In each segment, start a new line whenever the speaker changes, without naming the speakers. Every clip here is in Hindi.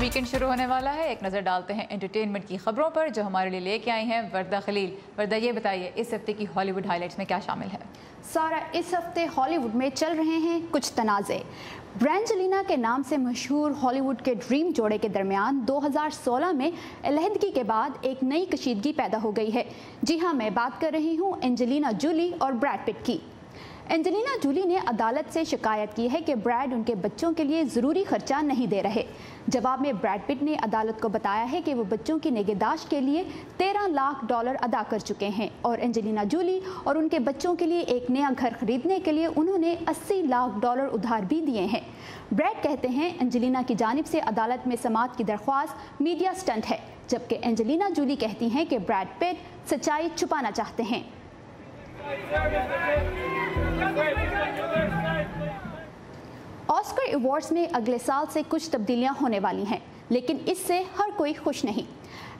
वीकेंड शुरू होने वाला है। एक नज़र डालते हैं एंटरटेनमेंट की खबरों पर जो हमारे लिए लेके आई हैं वर्दा खलील। वर्दा, ये बताइए इस हफ्ते की हॉलीवुड हाइलाइट्स में क्या शामिल है?
सारा, इस हफ्ते हॉलीवुड में चल रहे हैं कुछ तनाज़े। ब्रांजेलिना के नाम से मशहूर हॉलीवुड के ड्रीम जोड़े के दरमियान 2016 में अलहदगी के बाद एक नई कशीदगी पैदा हो गई है। जी हाँ, मैं बात कर रही हूँ एंजेलिना जूली और ब्रैड पिट की। एंजेलिना जूली ने अदालत से शिकायत की है कि ब्रैड उनके बच्चों के लिए ज़रूरी खर्चा नहीं दे रहे। जवाब में ब्रैड पिट ने अदालत को बताया है कि वो बच्चों की निगहदाश्त के लिए $13 लाख अदा कर चुके हैं और एंजेलिना जूली और उनके बच्चों के लिए एक नया घर खरीदने के लिए उन्होंने $80 लाख उधार भी दिए हैं। ब्रैड कहते हैं एंजेलिना की जानिब से अदालत में समाअत की दरख्वास्त मीडिया स्टंट है, जबकि एंजेलिना जूली कहती हैं कि ब्रैड पिट सच्चाई छुपाना चाहते हैं। ऑस्कर अवार्ड्स में अगले साल से कुछ तब्दीलियां होने वाली हैं, लेकिन इससे हर कोई खुश नहीं।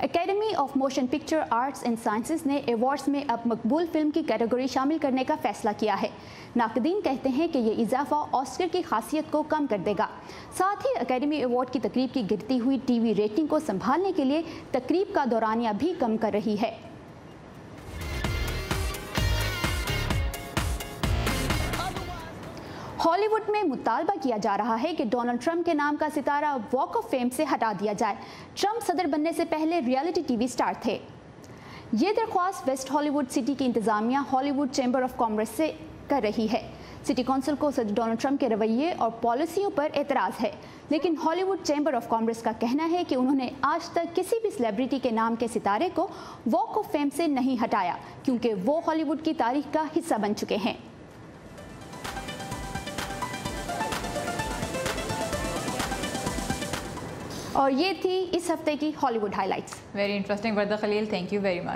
Academy of motion picture arts and sciences ने अवार्ड्स में अब मकबूल फिल्म की कैटेगरी शामिल करने का फैसला किया है। नाकदीन कहते हैं कि ये इजाफा ऑस्कर की खासियत को कम कर देगा। साथ ही एकेडमी अवार्ड की तकरीब की गिरती हुई टीवी रेटिंग को संभालने के लिए तकरीब का दौरानिया भी कम कर रही है। हॉलीवुड में मुतालबा किया जा रहा है कि डोनाल्ड ट्रंप के नाम का सितारा वॉक ऑफ फेम से हटा दिया जाए। ट्रंप सदर बनने से पहले रियलिटी टीवी स्टार थे। ये दरख्वास्त वेस्ट हॉलीवुड सिटी की इंतजामिया हॉलीवुड चैम्बर ऑफ कॉमर्स से कर रही है। सिटी कौंसिल को सदर डोनाल्ड ट्रंप के रवैये और पॉलिसियों पर एतराज़ है, लेकिन हॉलीवुड चैम्बर ऑफ कॉमर्स का कहना है कि उन्होंने आज तक किसी भी सेलिब्रिटी के नाम के सितारे को वॉक ऑफ फेम से नहीं हटाया, क्योंकि वो हॉलीवुड की तारीख का हिस्सा बन चुके हैं। और ये थी इस हफ्ते की Hollywood highlights.
Very interesting Warda Khalil, thank you very much.